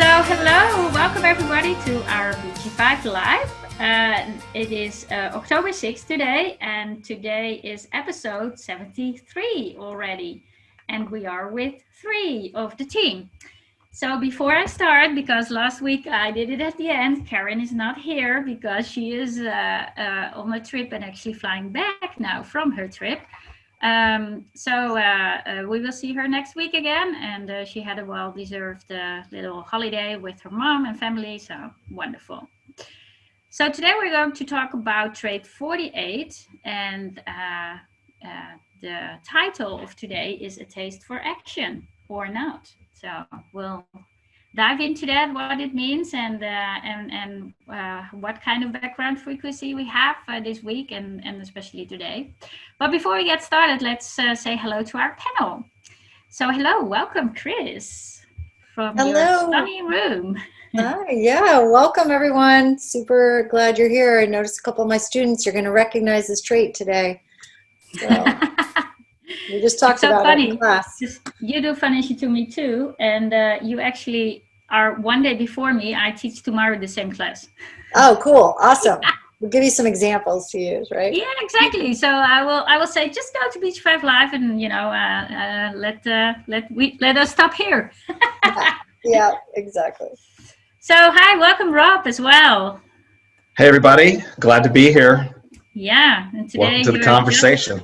Hello, welcome everybody to our BG5 Live. It is October 6th today, and today is episode 73 already. And we are with 3 of the team. So before I start, because last week I did it at the end, Karen is not here because she is on a trip and actually flying back now from her trip. We will see her next week again, and she had a well-deserved little holiday with her mom and family, so wonderful. So today we're going to talk about trait 48, and the title of today is A Taste for Action or Not. So we'll dive into that, what it means, and what kind of background frequency we have this week and especially today. But before we get started, let's say hello to our panel. So hello, welcome Chris from your sunny room. Hi, yeah, welcome everyone. Super glad you're here. I noticed a couple of my students, you're going to recognize this trait today. So. We just talked about it in class. You do funny to me too, and you actually are one day before me. I teach tomorrow the same class. Oh, cool! Awesome. We'll give you some examples to use, right? Yeah, exactly. So I will say just go to BG5 Live, and let us stop here. Yeah, exactly. So hi, welcome Rob as well. Hey everybody, glad to be here. Yeah, and today welcome to the conversation.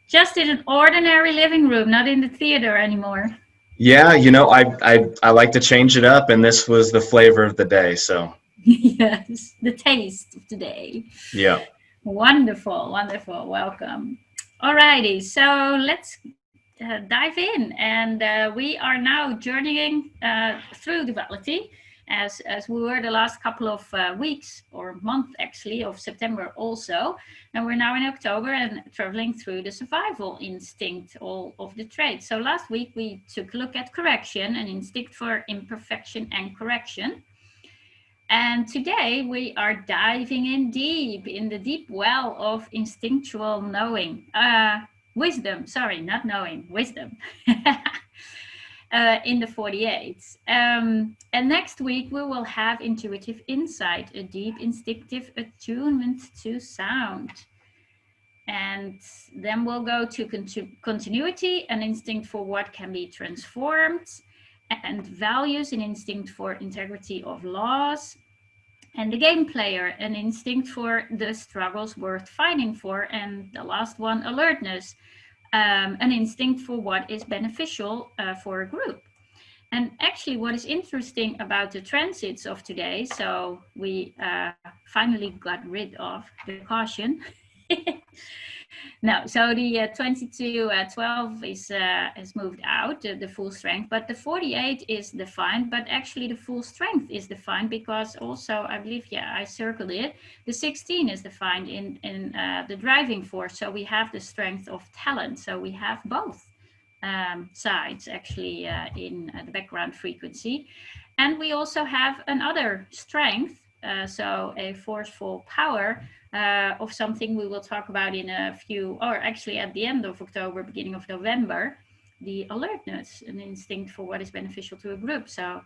Just in an ordinary living room, not in the theater anymore. Yeah, you know, I like to change it up, and this was the flavor of the day, so. Yes, the taste of today. Yeah. Wonderful, wonderful. Welcome. Alrighty, so let's dive in, and we are now journeying throh duality. As we were the last couple of weeks or month actually of September also, and we're now in October and traveling through the survival instinct, all of the traits. So last week we took a look at correction, an instinct for imperfection and correction, and today we are diving in deep in the deep well of instinctual knowing, wisdom, sorry, not knowing, wisdom. In the 48. And next week we will have intuitive insight, a deep instinctive attunement to sound. And then we'll go to continuity, an instinct for what can be transformed, and values, an instinct for integrity of laws, and the game player, an instinct for the struggles worth fighting for, and the last one, alertness, an instinct for what is beneficial for a group. And actually what is interesting about the transits of today, so we finally got rid of the caution. No, so the 2212 is moved out, the full strength, but the 48 is defined, but actually the full strength is defined because also, I believe, I circled it, the 16 is defined in the driving force, so we have the strength of talent, so we have both sides actually in the background frequency, and we also have another strength, so a forceful power of something we will talk about in a few, or actually at the end of October, beginning of November, the alertness, an instinct for what is beneficial to a group. So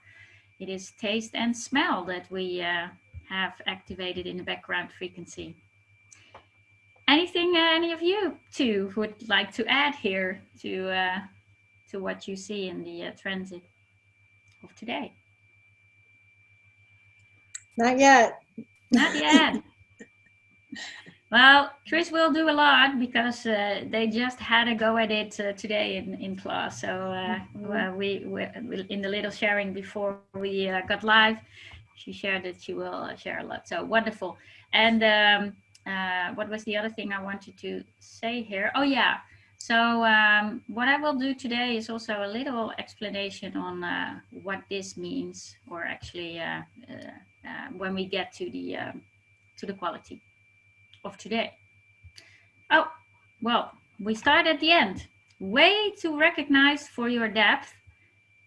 it is taste and smell that we have activated in the background frequency. Anything any of you two would like to add here to what you see in the transit of today? Not yet. Not yet. Well, Chris will do a lot because they just had a go at it today in class. So we in the little sharing before we got live, she shared that she will share a lot. So wonderful. And what was the other thing I wanted to say here? Oh yeah. So what I will do today is also a little explanation on what this means, or actually when we get to the quality of today. Oh, well, we start at the end. Way to recognize for your depth,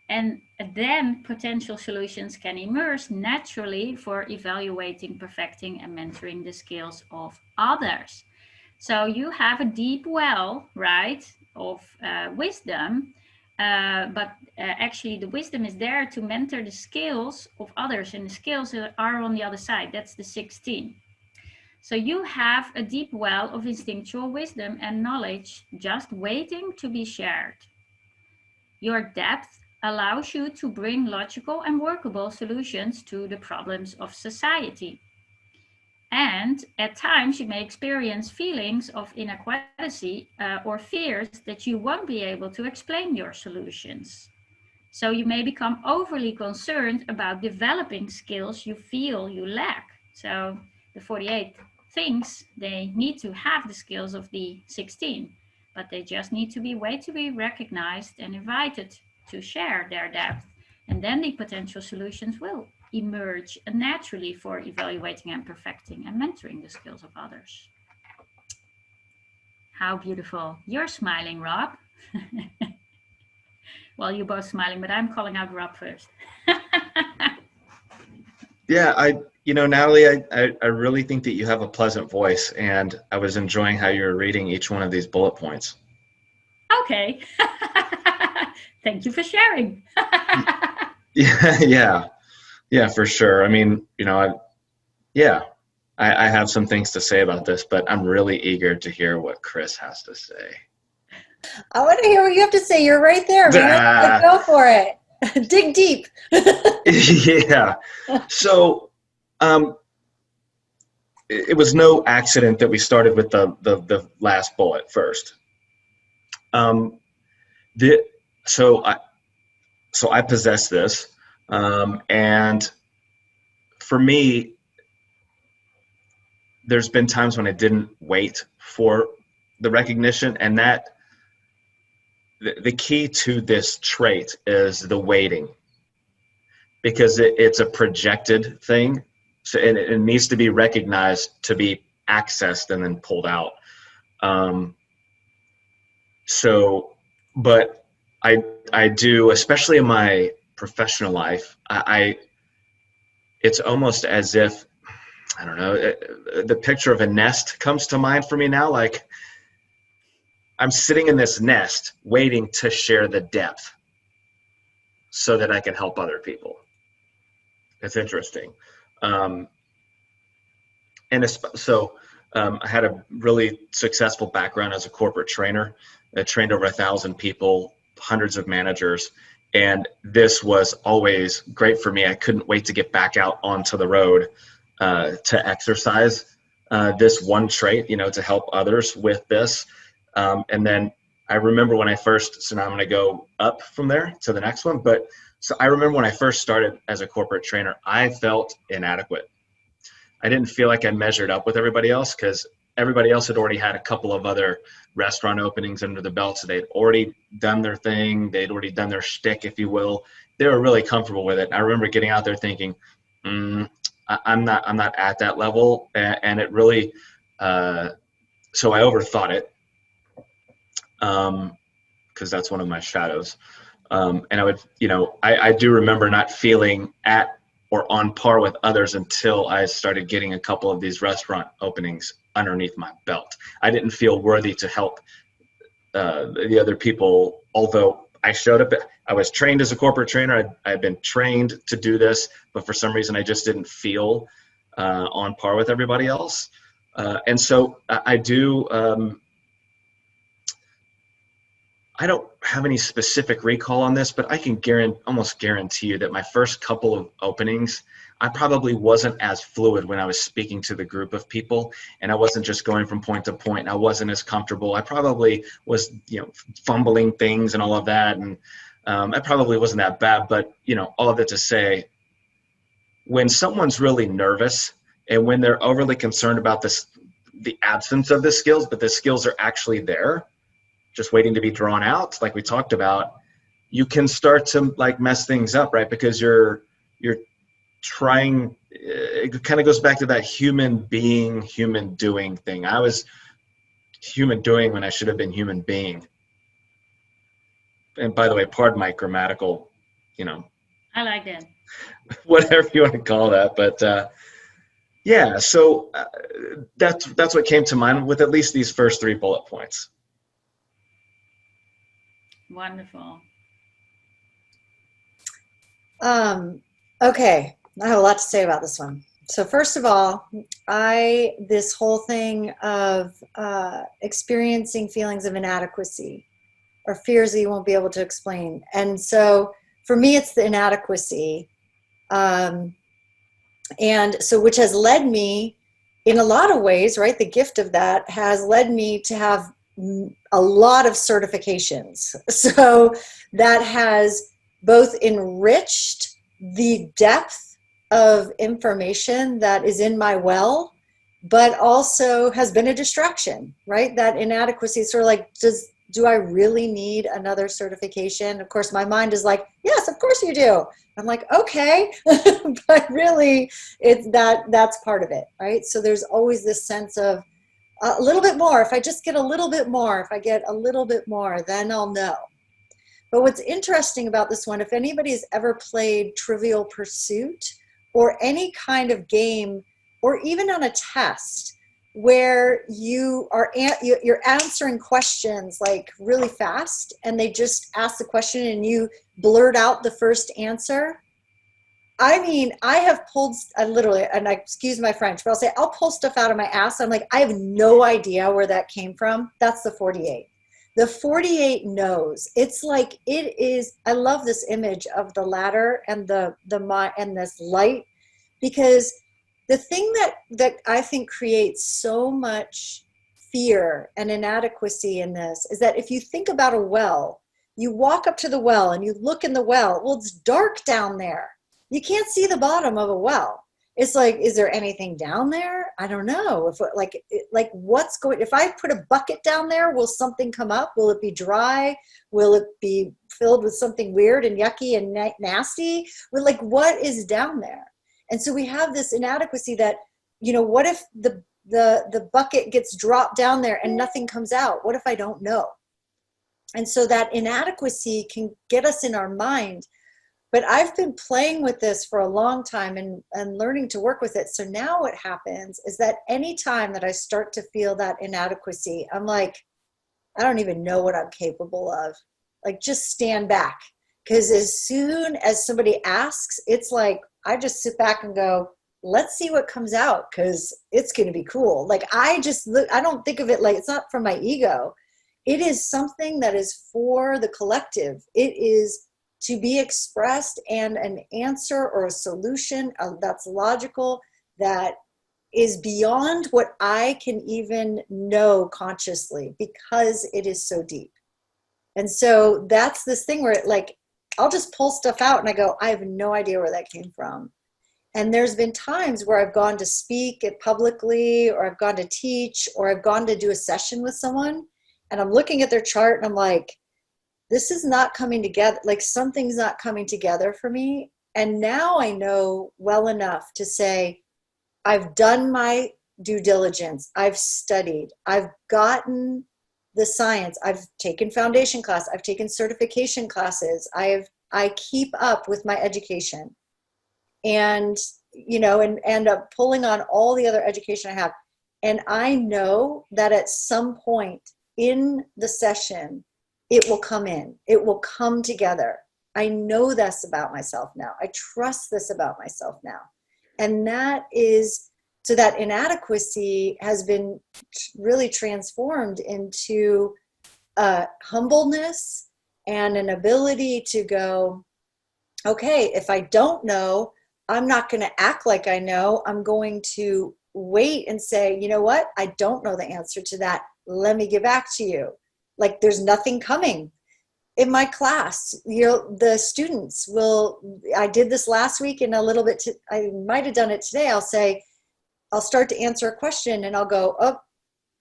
and then potential solutions can emerge naturally for evaluating, perfecting, and mentoring the skills of others. So you have a deep well, right, of wisdom, but actually the wisdom is there to mentor the skills of others, and the skills are on the other side. That's the 16. So you have a deep well of instinctual wisdom and knowledge just waiting to be shared. Your depth allows you to bring logical and workable solutions to the problems of society. And at times you may experience feelings of inadequacy or fears that you won't be able to explain your solutions. So you may become overly concerned about developing skills you feel you lack. So the 48 thinks they need to have the skills of the 16, but they just need to be recognized and invited to share their depth. And then the potential solutions will emerge naturally for evaluating and perfecting and mentoring the skills of others. How beautiful. You're smiling, Rob. Well, you're both smiling, but I'm calling out Rob first. Yeah, Natalie, I really think that you have a pleasant voice, and I was enjoying how you were reading each one of these bullet points. Okay. Thank you for sharing. Yeah, for sure. I mean, I have some things to say about this, but I'm really eager to hear what Chris has to say. I want to hear what you have to say. You're right there, man. Let's go for it. Dig deep. Yeah. So, it was no accident that we started with the last bullet first. So I possess this, and for me, there's been times when I didn't wait for the recognition, and that the key to this trait is the waiting, because it's a projected thing, so it needs to be recognized to be accessed and then pulled out. But I do, especially in my professional life, it's almost as if, I don't know, the picture of a nest comes to mind for me now. Like, I'm sitting in this nest waiting to share the depth so that I can help other people. It's interesting. I had a really successful background as a corporate trainer. I trained over 1,000 people, hundreds of managers, and this was always great for me. I couldn't wait to get back out onto the road to exercise this one trait, to help others with this. And then I remember when I first, so now I'm going to go up from there to the next one. But so I remember when I first started as a corporate trainer, I felt inadequate. I didn't feel like I measured up with everybody else, because everybody else had already had a couple of other restaurant openings under the belt. So they'd already done their thing. They'd already done their shtick, if you will. They were really comfortable with it. And I remember getting out there thinking, I'm not at that level. And it really, so I overthought it. Because that's one of my shadows. And I would, I do remember not feeling at or on par with others until I started getting a couple of these restaurant openings underneath my belt. I didn't feel worthy to help the other people, although I showed up. I was trained as a corporate trainer. I had been trained to do this, but for some reason I just didn't feel on par with everybody else. And so I do. I don't have any specific recall on this, but I can almost guarantee you that my first couple of openings, I probably wasn't as fluid when I was speaking to the group of people, and I wasn't just going from point to point, and I wasn't as comfortable. I probably was, fumbling things and all of that, and I probably wasn't that bad, but, all of it to say, when someone's really nervous and when they're overly concerned about the absence of the skills, but the skills are actually there, just waiting to be drawn out, like we talked about, you can start to mess things up, right? Because you're trying, it kind of goes back to that human being, human doing thing. I was human doing when I should have been human being. And by the way, pardon my grammatical, I like that. Whatever you want to call that. But yeah, so that's what came to mind with at least these first 3 bullet points. Wonderful. Okay, I have a lot to say about this one. So first of all, this whole thing of experiencing feelings of inadequacy or fears that you won't be able to explain. And so for me, it's the inadequacy. Um, and so which has led me in a lot of ways, right? The gift of that has led me to have a lot of certifications. So that has both enriched the depth of information that is in my well, but also has been a distraction, right? That inadequacy is sort of like, do I really need another certification? Of course, my mind is like, yes, of course you do. I'm like, okay, but really that's part of it, right? So there's always this sense of a little bit more. If I just get a little bit more, if I get a little bit more, then I'll know. But what's interesting about this one, if anybody's ever played Trivial Pursuit or any kind of game, or even on a test where you're answering questions like really fast, and they just ask the question and you blurt out the first answer. I mean, I have pulled, I literally, and I excuse my French, but I'll pull stuff out of my ass. I'm like, I have no idea where that came from. That's the 48. The 48 knows. It's like, it is, I love this image of the ladder and and this light, because the thing that I think creates so much fear and inadequacy in this is that if you think about a well, you walk up to the well and you look in the well, well, it's dark down there. You can't see the bottom of a well. It's like, is there anything down there? I don't know. Like what's going, if I put a bucket down there, will something come up? Will it be dry? Will it be filled with something weird and yucky and nasty? Well, like, what is down there? And so we have this inadequacy that, what if the bucket gets dropped down there and nothing comes out? What if I don't know? And so that inadequacy can get us in our mind. But I've been playing with this for a long time and learning to work with it. So now what happens is that anytime that I start to feel that inadequacy, I'm like, I don't even know what I'm capable of. Like, just stand back. Because as soon as somebody asks, it's like, I just sit back and go, let's see what comes out, because it's going to be cool. Like, I don't think of it like, it's not from my ego. It is something that is for the collective. It is to be expressed, and an answer or a solution that's logical, that is beyond what I can even know consciously, because it is so deep. And so that's this thing where I'll just pull stuff out and I go, I have no idea where that came from. And there's been times where I've gone to speak it publicly, or I've gone to teach, or I've gone to do a session with someone, and I'm looking at their chart and I'm like, this is not coming together. Like, something's not coming together for me. And now I know well enough to say, I've done my due diligence. I've studied. I've gotten the science. I've taken foundation class. I've taken certification classes. I keep up with my education, and end up pulling on all the other education I have. And I know that at some point in the session, it will come in. It will come together. I know this about myself now. I trust this about myself now. And so that inadequacy has been really transformed into humbleness and an ability to go, okay, if I don't know, I'm not going to act like I know. I'm going to wait and say, you know what? I don't know the answer to that. Let me get back to you. Like, there's nothing coming. In my class, the students I did this last week, and a little bit, I might have done it today. I'll start to answer a question and I'll go, oh,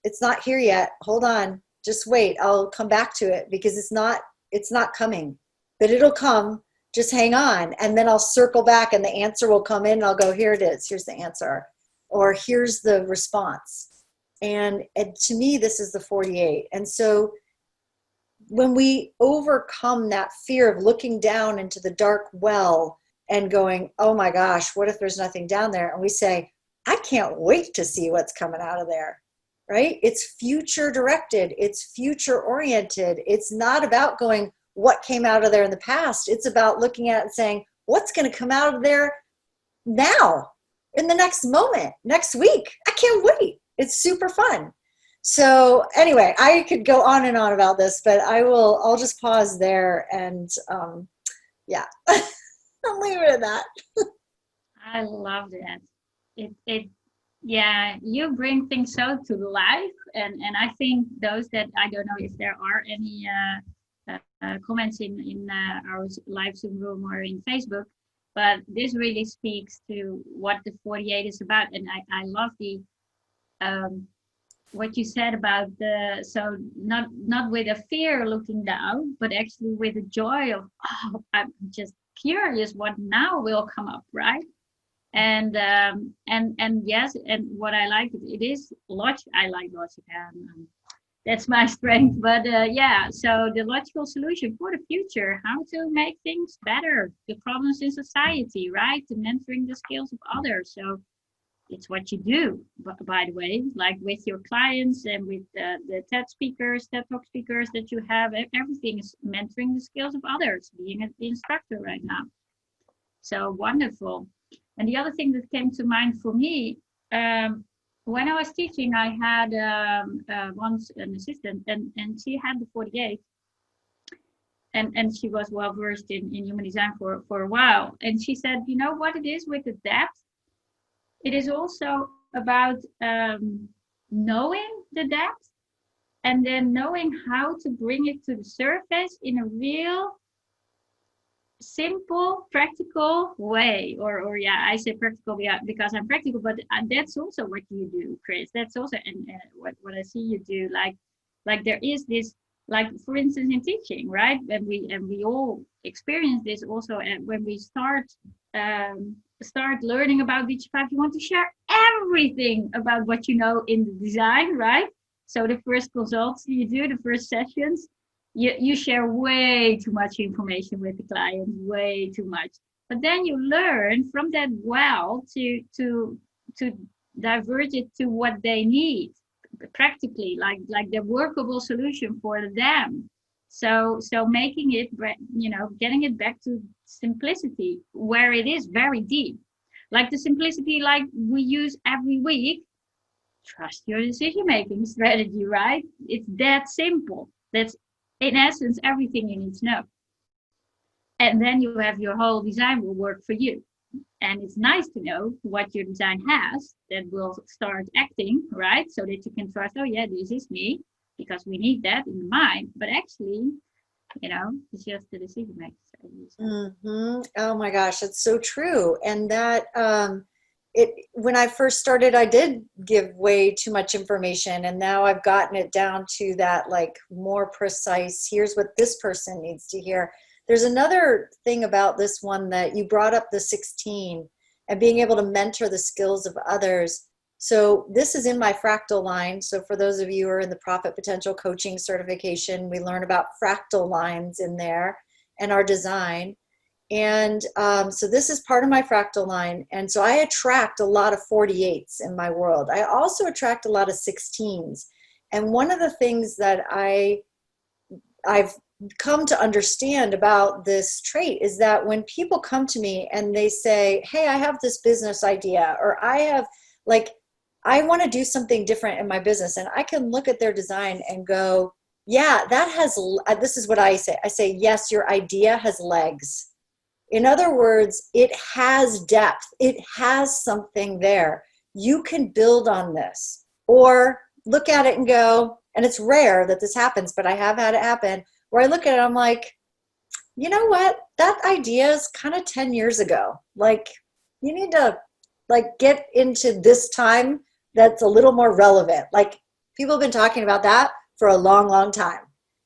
it's not here yet. Hold on, just wait. I'll come back to it, because it's not coming, but it'll come. Just hang on. And then I'll circle back and the answer will come in and I'll go, here it is. Here's the answer, or here's the response. And to me, this is the 48. And so when we overcome that fear of looking down into the dark well and going, oh my gosh, what if there's nothing down there? And we say, I can't wait to see what's coming out of there, right? It's future directed. It's future oriented. It's not about going, what came out of there in the past. It's about looking at it and saying, what's going to come out of there now, in the next moment, next week. I can't wait. It's super fun. So anyway, I could go on and on about this, but I'll just pause there and yeah, I'll leave it at that. I love that. Yeah, you bring things so to life, and I think those that, I don't know if there are any comments in our live Zoom room or in Facebook, but this really speaks to what the 48 is about, and I love the what you said about so not with a fear looking down, but actually with a joy of, oh, I'm just curious what now will come up, right? And yes, and what I like, it is logic. I like logic, and that's my strength. But yeah, so the logical solution for the future, how to make things better, the problems in society, right? The mentoring the skills of others. So it's what you do, by the way, like with your clients and with the TED Talk speakers that you have. Everything is mentoring the skills of others, being an instructor right now. So wonderful. And the other thing that came to mind for me, when I was teaching, I had once an assistant, and she had the 48. And she was well versed in human design for a while. And she said, you know what it is with the depth? It is also about knowing the depth, and then knowing how to bring it to the surface in a real simple, practical way. Or yeah, I say practical because I'm practical, but that's also what you do, Chris. That's also and what I see you do. Like there is this, like for instance in teaching, right? And we all experience this also, and when we start learning about BG5, you want to share everything about what you know in the design, right? So the first consults you do, the first sessions, you share way too much information with the client, way too much. But then you learn from that well to diverge it to what they need practically, like the workable solution for them. So making it, getting it back to simplicity where it is very deep, like the simplicity like we use every week. Trust your decision making strategy, right? It's that simple. That's in essence everything you need to know. And then you have your whole design will work for you. And it's nice to know what your design has that will start acting, right? So that you can trust, oh yeah, this is me, because we need that in mind. But actually, it's just the decision making strategy. Mm-hmm. Oh my gosh, it's so true. And that when I first started, I did give way too much information, and now I've gotten it down to that like more precise, here's what this person needs to hear. There's another thing about this one that you brought up, the 16 and being able to mentor the skills of others. So this is in my fractal line. So for those of you who are in the Profit Potential Coaching certification, we learn about fractal lines in there and our design. And so this is part of my fractal line. And so I attract a lot of 48s in my world. I also attract a lot of 16s. And one of the things that I've come to understand about this trait is that when people come to me and they say, hey, I have this business idea, or I want to do something different in my business, and I can look at their design and go, yeah, this is what I say. I say, yes, your idea has legs. In other words, it has depth. It has something there. You can build on this, or look at it and go, and it's rare that this happens, but I have had it happen, where I look at it, I'm like, you know what? That idea is kind of 10 years ago. Like, you need to get into this time that's a little more relevant. Like, people have been talking about that for a long, long time.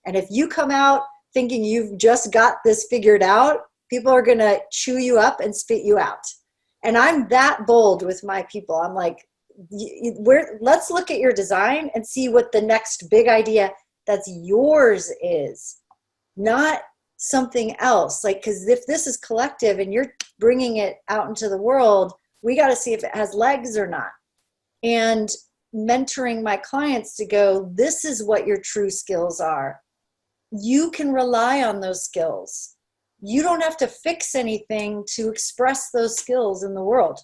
And if you come out thinking you've just got this figured out, people are going to chew you up and spit you out. And I'm that bold with my people. I'm like, let's look at your design and see what the next big idea that's yours is, not something else. Like, because if this is collective and you're bringing it out into the world, we got to see if it has legs or not. And mentoring my clients to go, this is what your true skills are. You can rely on those skills. you don't have to fix anything to express those skills in the world.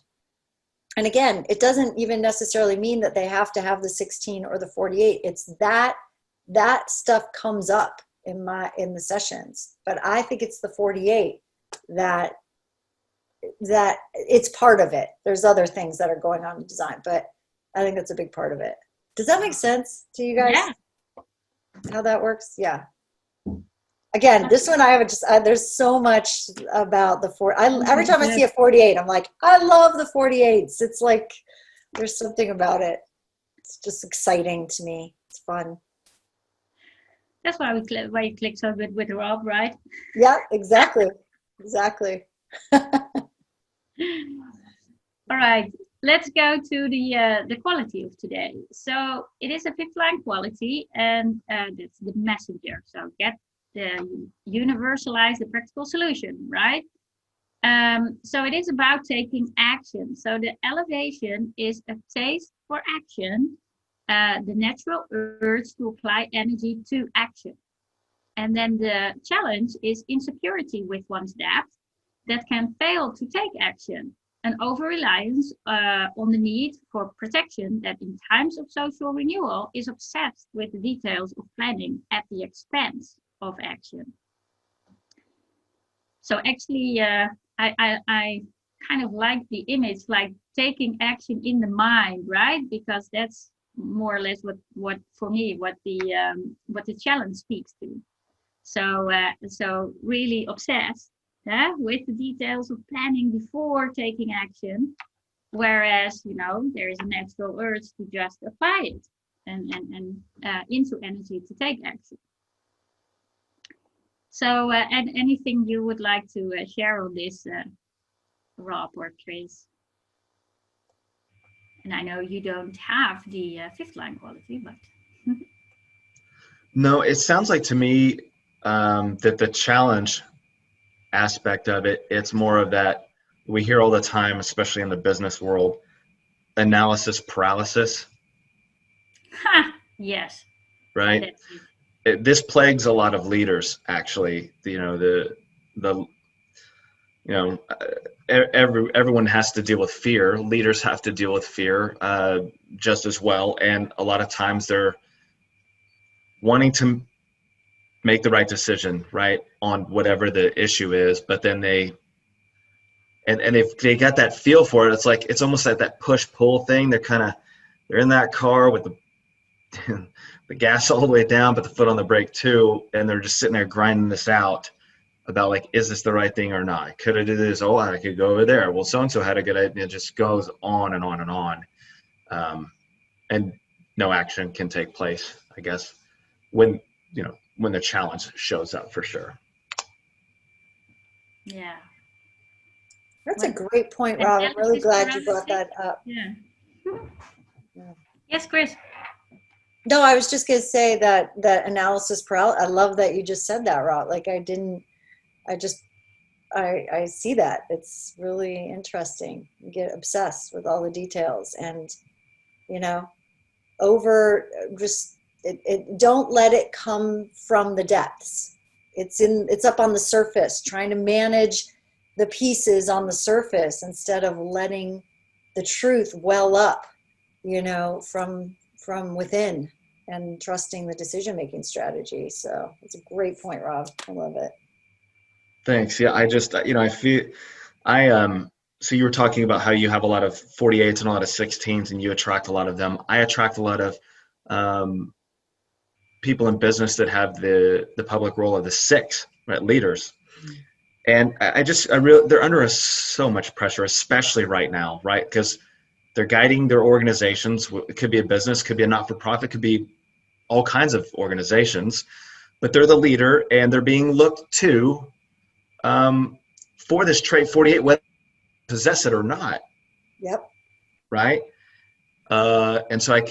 And again, it doesn't even necessarily mean that they have to have the 16 or the 48. It's that stuff comes up in the sessions, but I think it's the 48 that it's part of it. There's other things that are going on in design, but I think that's a big part of it. Does that make sense to you guys? Yeah. How that works? Yeah. Again, this one I have just, there's so much about the every time I see a 48, I'm like, I love the 48s. It's like, there's something about it. It's just exciting to me. It's fun. That's why you click so good with Rob, right? Yeah, exactly. Exactly. All right, let's go to the quality of today. So it is a fifth line quality, and that's the messenger. So universalize the practical solution, right? So it is about taking action. So the elevation is a taste for action, the natural urge to apply energy to action. And then the challenge is insecurity with one's depth that can fail to take action, an over-reliance on the need for protection that in times of social renewal is obsessed with the details of planning at the expense of action. So actually, I kind of like the image, like taking action in the mind, right? Because that's more or less what for me, what the challenge speaks to. So really obsessed with the details of planning before taking action, whereas there is a natural urge to just apply it and into energy to take action. So, and anything you would like to share on this, Rob or Chris? And I know you don't have the fifth line quality, but. No, it sounds like to me that the challenge aspect of it, it's more of that we hear all the time, especially in the business world, analysis paralysis. Yes. Right. This plagues a lot of leaders, actually. Everyone has to deal with fear. Leaders have to deal with fear just as well. And a lot of times they're wanting to make the right decision, right, on whatever the issue is, but then they got that feel for it. It's like, it's almost like that push-pull thing. They're in that car with the gas all the way down, but the foot on the brake too, and they're just sitting there grinding this out about, like, is this the right thing or not? Could I do this? Oh, I could go over there. Well, so-and-so had a good idea. It just goes on and on and on. And no action can take place, I guess, when the challenge shows up, for sure. Yeah. That's a great point, Rob. I'm really glad you brought that up. Yeah. Yes, Chris. No, I was just going to say that analysis paralysis. I love that you just said that, Rob. Like, I see that. It's really interesting. You get obsessed with all the details, and don't let it come from the depths. It's up on the surface, trying to manage the pieces on the surface instead of letting the truth well up, from within, and trusting the decision-making strategy. So it's a great point, Rob. I love it. Thanks. Yeah, I just, I feel, so you were talking about how you have a lot of 48s and a lot of 16s, and you attract a lot of them. I attract a lot of people in business that have the public role of the 6, right, leaders. And they're under so much pressure, especially right now, right? Because they're guiding their organizations. It could be a business, could be a not-for-profit, could be all kinds of organizations, but they're the leader, and they're being looked to for this trait 48, whether they possess it or not. Yep. Right. And so I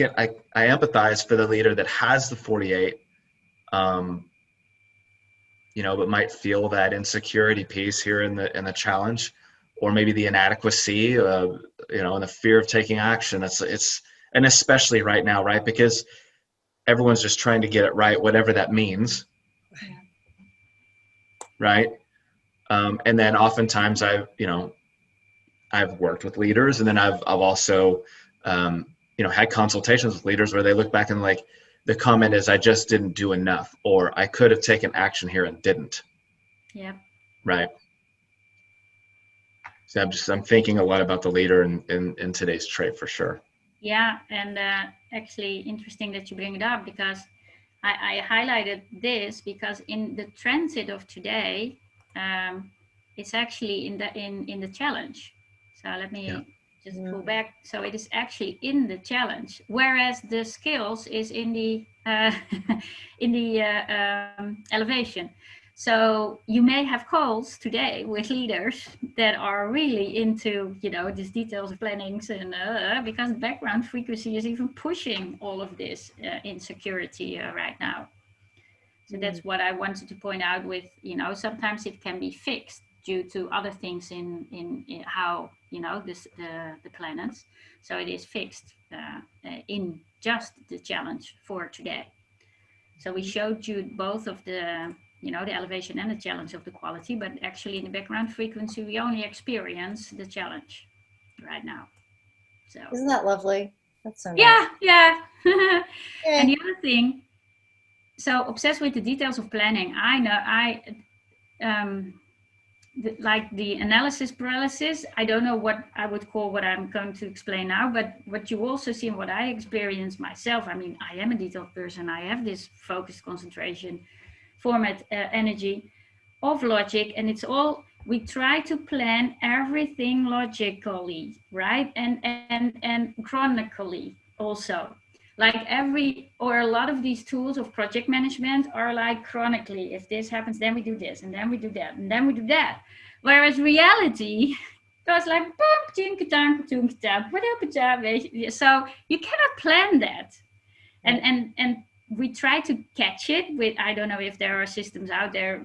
empathize for the leader that has the 48, but might feel that insecurity piece here in the challenge, or maybe the inadequacy, and the fear of taking action. And especially right now, right? Because everyone's just trying to get it right, whatever that means. Yeah. Right. And then oftentimes I've worked with leaders, and then I've also, had consultations with leaders where they look back and like, the comment is, I just didn't do enough, or I could have taken action here and didn't. Yeah. Right. So I'm thinking a lot about the leader in today's trait for sure. Yeah, and actually interesting that you bring it up, because I highlighted this because in the transit of today, it's actually in the challenge. So let me just go back. So it is actually in the challenge, whereas the skills is in the elevation. So you may have calls today with leaders that are really into, these details of plannings, and because background frequency is even pushing all of this insecurity right now. So that's what I wanted to point out with, sometimes it can be fixed due to other things in how, the planets. So it is fixed in just the challenge for today. So we showed you both of the, the elevation and the challenge of the quality, but actually in the background frequency, we only experience the challenge right now. So isn't that lovely? That's so nice. Yeah. Yeah. And the other thing, so obsessed with the details of planning, I know like the analysis paralysis, I don't know what I would call what I'm going to explain now, but what you also see and what I experience myself, I mean, I am a detailed person. I have this focused concentration, format, energy of logic, and it's all, we try to plan everything logically, right? And chronically also. Like a lot of these tools of project management are like chronically, if this happens, then we do this, and then we do that, and then we do that. Whereas reality goes like, so you cannot plan that. And we try to catch it with, I don't know if there are systems out there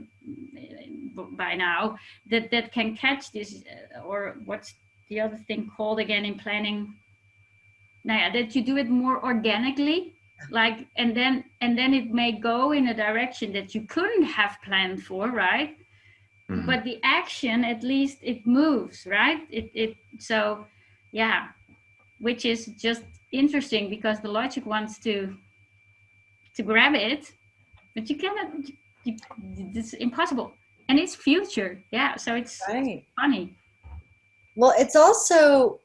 by now that can catch this, or what's the other thing called again in planning? That you do it more organically, like, and then it may go in a direction that you couldn't have planned for, right? Mm-hmm. But the action, at least it moves, right? So yeah, which is just interesting because the logic wants to grab it, but you cannot. It's impossible, and it's future. Yeah, so it's funny. Well, it's also,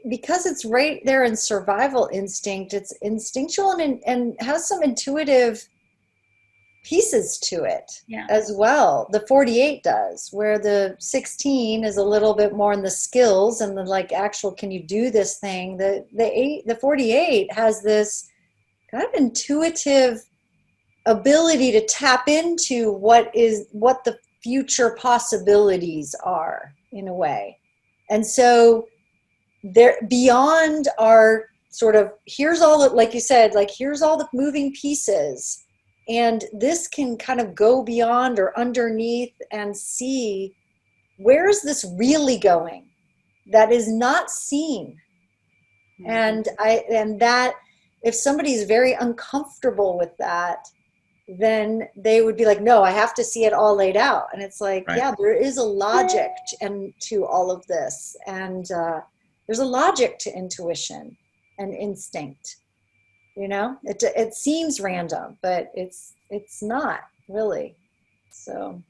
because it's right there in survival instinct, it's instinctual and has some intuitive pieces to it as well. The 48 does, where the 16 is a little bit more in the skills and the like actual, can you do this thing? The 48 has this kind of intuitive ability to tap into what the future possibilities are in a way. And so they're beyond our sort of, here's all the, like you said, like here's all the moving pieces, and this can kind of go beyond or underneath and see where is this really going that is not seen. Mm-hmm. And that if somebody's very uncomfortable with that, then they would be like, no, I have to see it all laid out. And it's like, yeah, there is a logic to all of this. And there's a logic to intuition and instinct. It seems random, but it's not really. So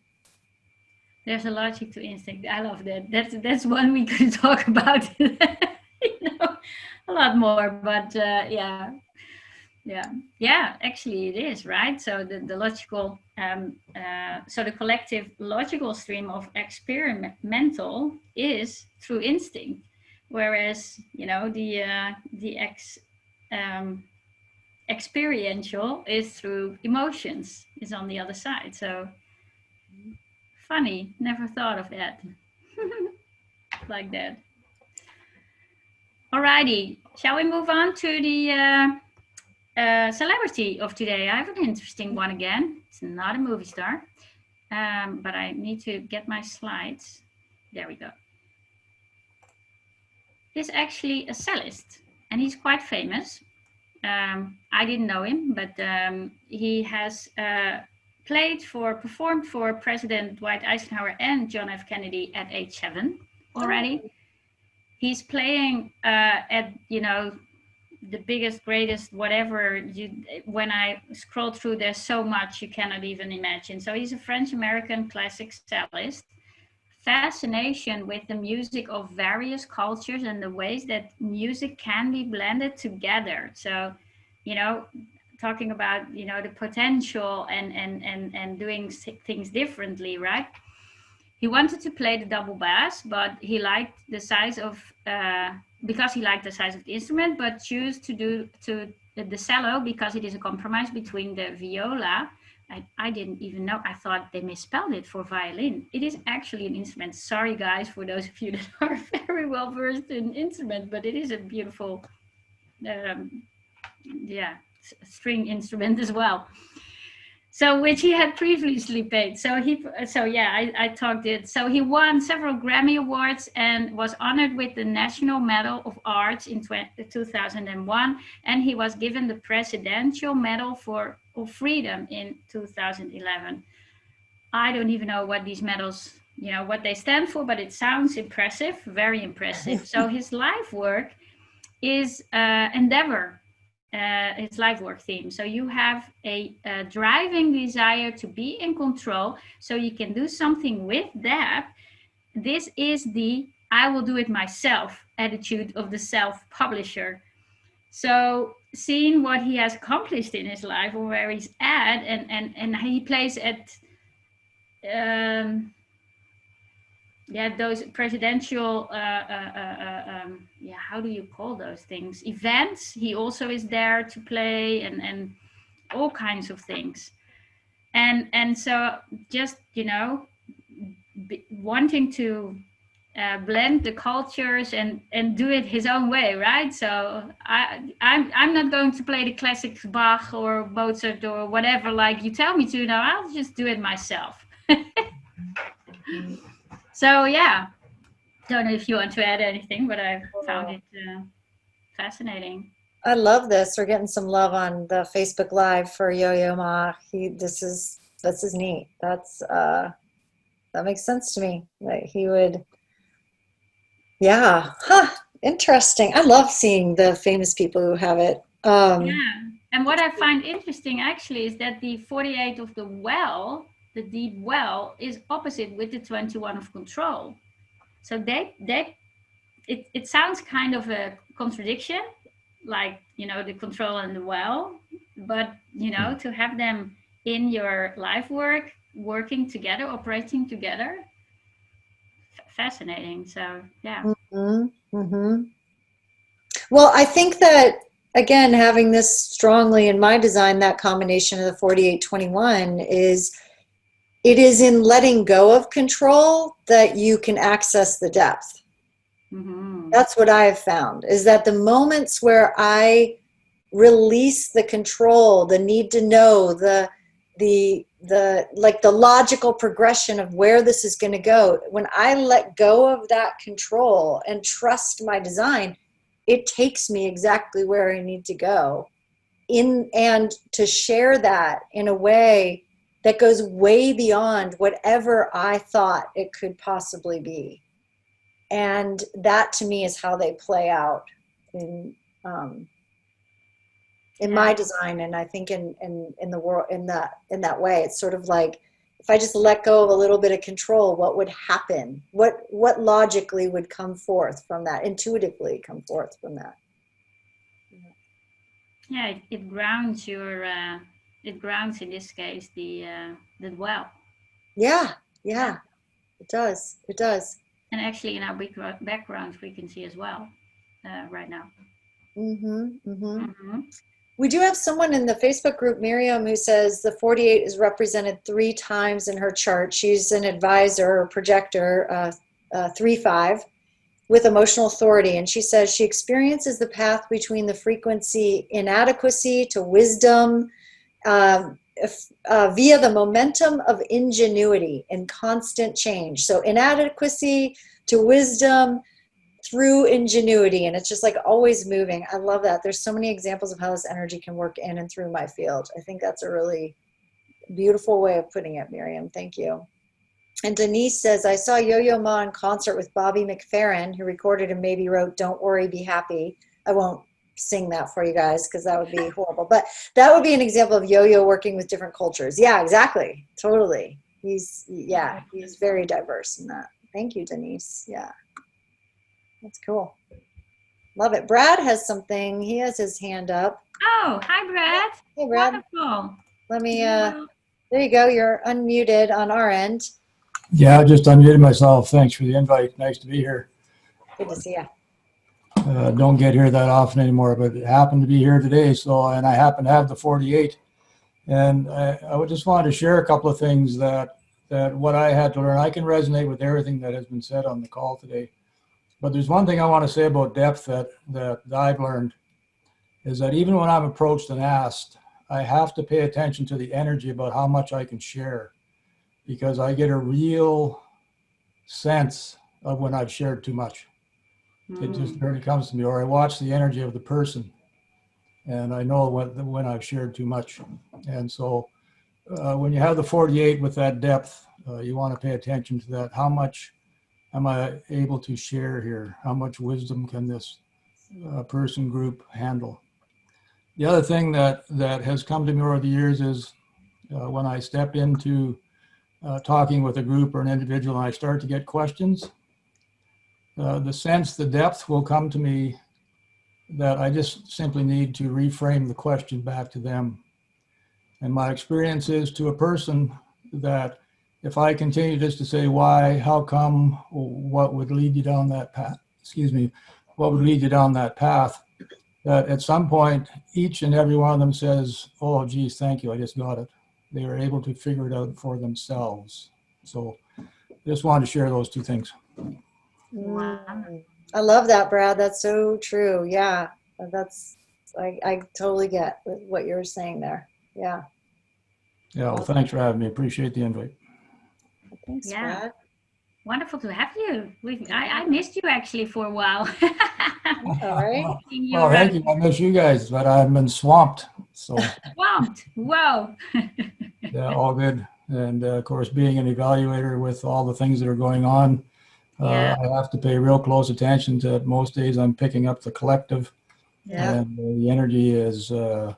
there's a logic to instinct. I love that. That's one we could talk about a lot more. But yeah, actually it is, right? So the logical, so the collective logical stream of experimental is through instinct, whereas the experiential is through emotions, is on the other side. So funny, never thought of that. Like that. Alrighty, shall we move on to the celebrity of today? I have an interesting one again. It's not a movie star, but I need to get my slides. There we go. He's actually a cellist, and he's quite famous. I didn't know him, but he has performed for President Dwight Eisenhower and John F. Kennedy at age 7 already. He's playing at, the biggest, greatest, whatever. When I scroll through, there's so much you cannot even imagine. So he's a French-American classic cellist. Fascination with the music of various cultures and the ways that music can be blended together. So, talking about, the potential and doing things differently, right? He wanted to play the double bass, but he liked the size of, because he liked the size of the instrument, but chose to do the cello because it is a compromise between the viola. I didn't even know. I thought they misspelled it for violin. It is actually an instrument. Sorry, guys, for those of you that are very well versed in instrument, but it is a beautiful, string instrument as well. So, which he had previously played. I talked it. So he won several Grammy Awards and was honored with the National Medal of Arts in 2001. And he was given the Presidential Medal of Freedom in 2011. I don't even know what these medals, what they stand for, but it sounds impressive, very impressive. So his life work is endeavor. It's life work theme. So you have a driving desire to be in control, so you can do something with that. This is the I will do it myself attitude of the self-publisher. So seeing what he has accomplished in his life, or where he's at, and he plays at those presidential, how do you call those things? Events. He also is there to play and all kinds of things. And so just, wanting to blend the cultures and do it his own way, right? So I'm not going to play the classics, Bach or Mozart or whatever, like you tell me to. Now I'll just do it myself. So yeah, don't know if you want to add anything, but I found it fascinating. I love this. We're getting some love on the Facebook Live for Yo-Yo Ma. This is neat. That makes sense to me. That he would, interesting. I love seeing the famous people who have it. And what I find interesting actually is that the 48 of the well, the deep well, is opposite with the 21 of control. So it sounds kind of a contradiction, like, the control and the well, but, to have them in your life work, working together, operating together, fascinating. So, yeah. Mm-hmm. Mm-hmm. Well, I think that, again, having this strongly in my design, that combination of the 48-21 it is in letting go of control that you can access the depth. Mm-hmm. That's what I have found, is that the moments where I release the control, the need to know, the logical progression of where this is going to go, when I let go of that control and trust my design, it takes me exactly where I need to go. And to share that in a way that goes way beyond whatever I thought it could possibly be. And that to me is how they play out in my design. And I think in the world, in that way, it's sort of like, if I just let go of a little bit of control, what would happen? What logically would come forth from that, intuitively come forth from that? Yeah, it grounds it grounds, in this case, the well. Yeah, it does. And actually in our background frequency as well, right now. We do have someone in the Facebook group, Miriam, who says the 48 is represented 3 times in her chart. She's an advisor or projector, 3-5, with emotional authority. And she says she experiences the path between the frequency inadequacy to wisdom via the momentum of ingenuity and constant change. So inadequacy to wisdom through ingenuity, and it's just like always moving. I love that. There's so many examples of how this energy can work in and through my field. I think that's a really beautiful way of putting it, Miriam. Thank you. And Denise says, I saw Yo-Yo Ma in concert with Bobby McFerrin, who recorded and maybe wrote Don't Worry, Be Happy. I won't sing that for you guys because that would be horrible. But that would be an example of Yo-Yo working with different cultures. Yeah, exactly. Totally. He's very diverse in that. Thank you, Denise. Yeah, that's cool. Love it. Brad has something. He has his hand up. Oh, hi, Brad. Hey, Brad. Wonderful. Let me, there you go. You're unmuted on our end. Yeah, I just unmuted myself. Thanks for the invite. Nice to be here. Good to see you. Don't get here that often anymore, but it happened to be here today. So, and I happen to have the 48. And I would just wanted to share a couple of things that what I had to learn. I can resonate with everything that has been said on the call today. But there's one thing I want to say about depth that I've learned is that even when I'm approached and asked, I have to pay attention to the energy about how much I can share, because I get a real sense of when I've shared too much. It just really comes to me, or I watch the energy of the person and I know when I've shared too much. And so when you have the 48 with that depth, you want to pay attention to that. How much am I able to share here? How much wisdom can this person group handle? The other thing that has come to me over the years is when I step into talking with a group or an individual and I start to get questions, the depth will come to me that I just simply need to reframe the question back to them. And my experience is to a person that if I continue just to say why, how come, what would lead you down that path, what would lead you down that path, that at some point, each and every one of them says, oh, geez, thank you, I just got it. They are able to figure it out for themselves. So just wanted to share those two things. Wow. I love that, Brad. That's so true. Yeah, I totally get what you're saying there. Yeah. Yeah, well, thanks for having me. Appreciate the invite. Thanks, Yeah. Brad. Wonderful to have you. I missed you actually for a while. All right. Well, thank you. I miss you guys, but I've been swamped. So Swamped. Whoa. yeah, all good. And of course, being an evaluator with all the things that are going on, Yeah. I have to pay real close attention to it. Most days I'm picking up the collective, Yeah. and the energy is, for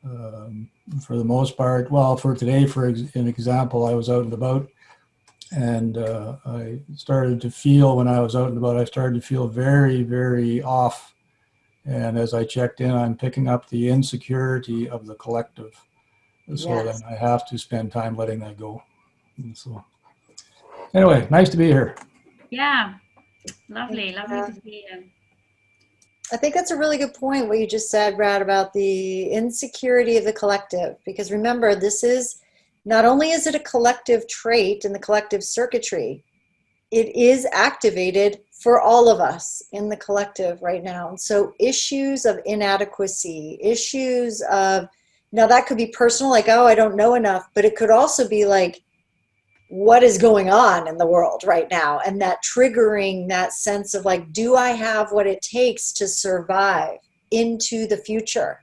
the most part, well, for today, for an example, I was out and about, and I started to feel when I was out and about, I started to feel very, very off. And as I checked in, I'm picking up the insecurity of the collective. So Yes. then I have to spend time letting that go. And so anyway, nice to be here. Yeah. Lovely to see you. I think that's a really good point, what you just said, Brad, about the insecurity of the collective. Because remember, this is not only is it a collective trait in the collective circuitry, it is activated for all of us in the collective right now. And so issues of inadequacy, issues of, now that could be personal, like, oh, I don't know enough, but it could also be like, what is going on in the world right now, and that triggering that sense of like, do I have what it takes to survive into the future?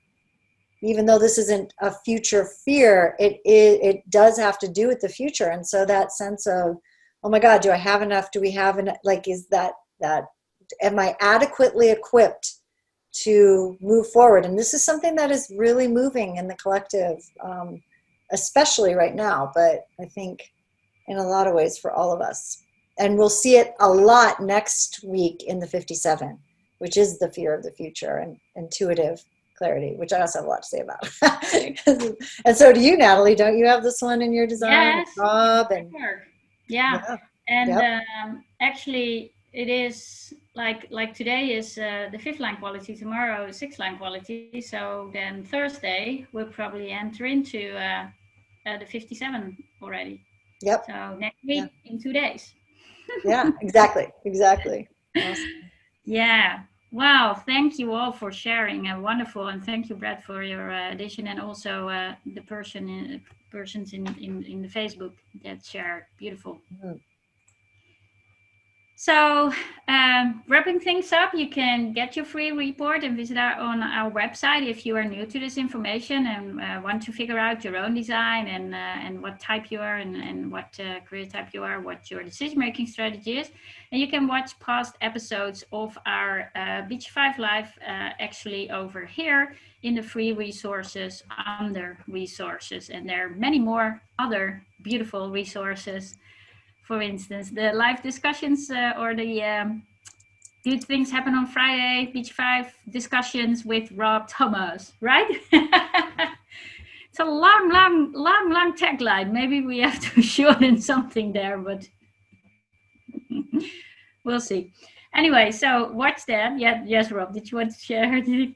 Even though this isn't a future fear, it does have to do with the future. And so that sense of, oh my God, do I have enough? Do we have enough? Like, is that am I adequately equipped to move forward? And this is something that is really moving in the collective, especially right now, but I think in a lot of ways for all of us. And we'll see it a lot next week in the 57, which is the fear of the future and intuitive clarity, which I also have a lot to say about. And so do you, Natalie. Don't you have this one in your design? Yes. Rob and yeah. And Yep. Actually, it is like today is the 5th line quality, tomorrow is 6th line quality. So then Thursday we'll probably enter into the 57 already. Yep. So next week in 2 days. Yeah, exactly. Awesome. Yeah. Wow. Thank you all for sharing. Wonderful. And thank you, Brad, for your addition, and also the persons in the Facebook that share. Beautiful. Mm-hmm. So wrapping things up, you can get your free report and visit on our website if you are new to this information and want to figure out your own design and what type you are and what career type you are, what your decision-making strategy is. And you can watch past episodes of our BG5 Live actually over here in the free resources under resources. And there are many more other beautiful resources. For instance, the live discussions or the good things happen on Friday, BG5 discussions with Rob Thomas, right? It's a long tagline. Maybe we have to shorten something there, but we'll see. Anyway, so watch that. Yeah, yes, Rob, did you want to share anything?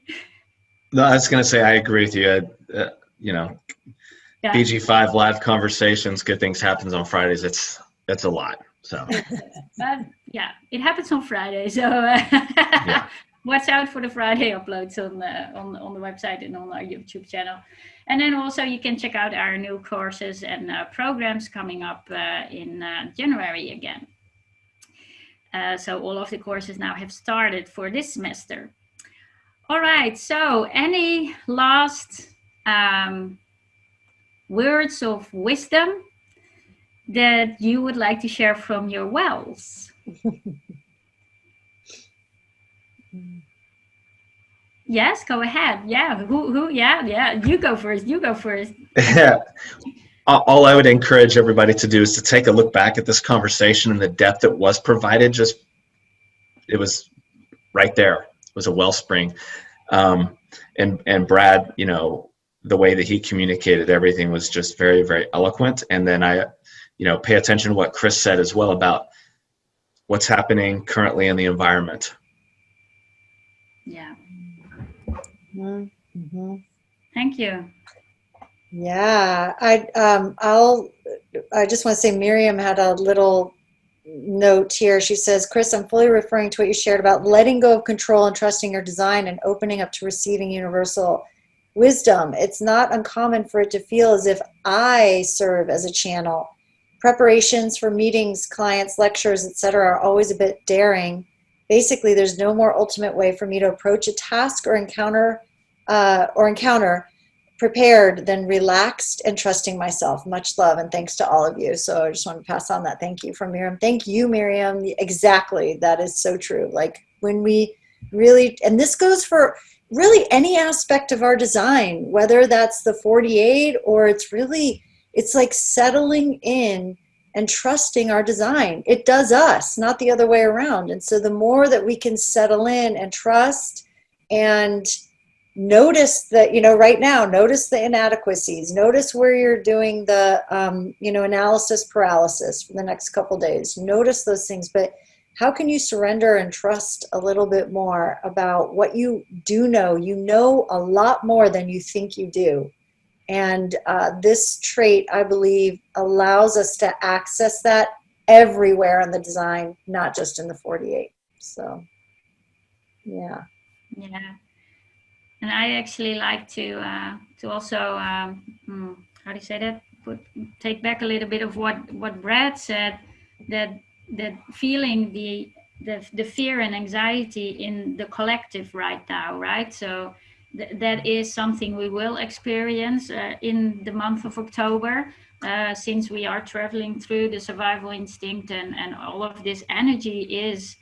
No, I was going to say I agree with you. Yeah. BG5 live conversations, good things happens on Fridays. That's a lot. So. Yeah, it happens on Friday. So watch out for the Friday uploads on the website and on our YouTube channel. And then also you can check out our new courses and programs coming up in January again. So all of the courses now have started for this semester. All right, so any last words of wisdom that you would like to share from your wells? Yes, go ahead. Yeah, who? Yeah. You go first. Yeah. All I would encourage everybody to do is to take a look back at this conversation and the depth that was provided. It was right there. It was a wellspring. And Brad, the way that he communicated everything was just very, very eloquent. And then I, pay attention to what Chris said as well about what's happening currently in the environment. Yeah. Mm-hmm. Thank you. Yeah, I just want to say Miriam had a little note here. She says, Chris, I'm fully referring to what you shared about letting go of control and trusting your design and opening up to receiving universal wisdom. It's not uncommon for it to feel as if I serve as a channel. Preparations for meetings, clients, lectures, etc. are always a bit daring. Basically, there's no more ultimate way for me to approach a task or encounter prepared than relaxed and trusting myself. Much love and thanks to all of you. So I just want to pass on that thank you from Miriam. Thank you, Miriam. Exactly. That is so true. Like when we really, and this goes for really any aspect of our design, whether that's the 48 or it's like settling in and trusting our design. It does us, not the other way around. And so the more that we can settle in and trust and notice that, right now, notice the inadequacies, notice where you're doing the, analysis paralysis for the next couple days, notice those things, but how can you surrender and trust a little bit more about what you do know? You know a lot more than you think you do. And this trait, I believe, allows us to access that everywhere in the design, not just in the 48. So, yeah. Yeah. And I actually like to also, how do you say that? Take back a little bit of what Brad said, that feeling the fear and anxiety in the collective right now, right? So that is something we will experience in the month of October, since we are traveling through the survival instinct and all of this energy is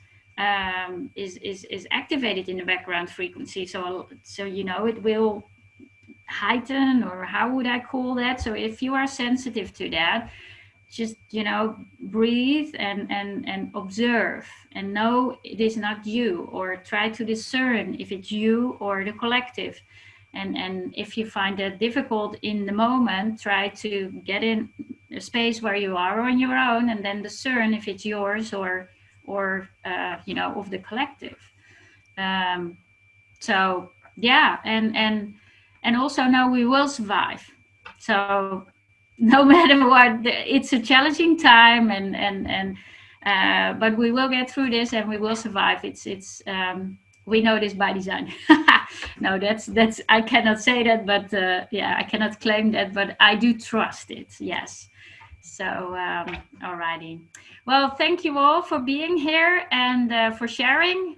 activated in the background frequency. So it will heighten, or how would I call that? So if you are sensitive to that, just breathe and observe and know it is not you, or try to discern if it's you or the collective. And if you find that difficult in the moment, try to get in a space where you are on your own and then discern if it's yours or of the collective. So yeah, and also know we will survive. So no matter what, it's a challenging time, but we will get through this and we will survive. It's we know this by design. No, that's I cannot say that, but I cannot claim that, but I do trust it. Yes. So, alrighty. Well, thank you all for being here and for sharing.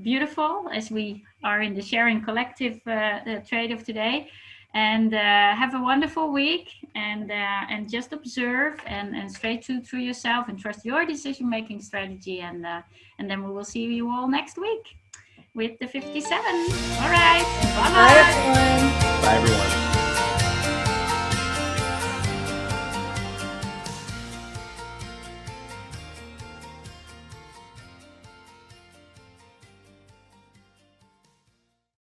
Beautiful, as we are in the sharing collective trade of today. And have a wonderful week, and just observe and stay true to yourself and trust your decision-making strategy. And then we will see you all next week with the 57. All right. Bye-bye. Bye, everyone. Bye, everyone.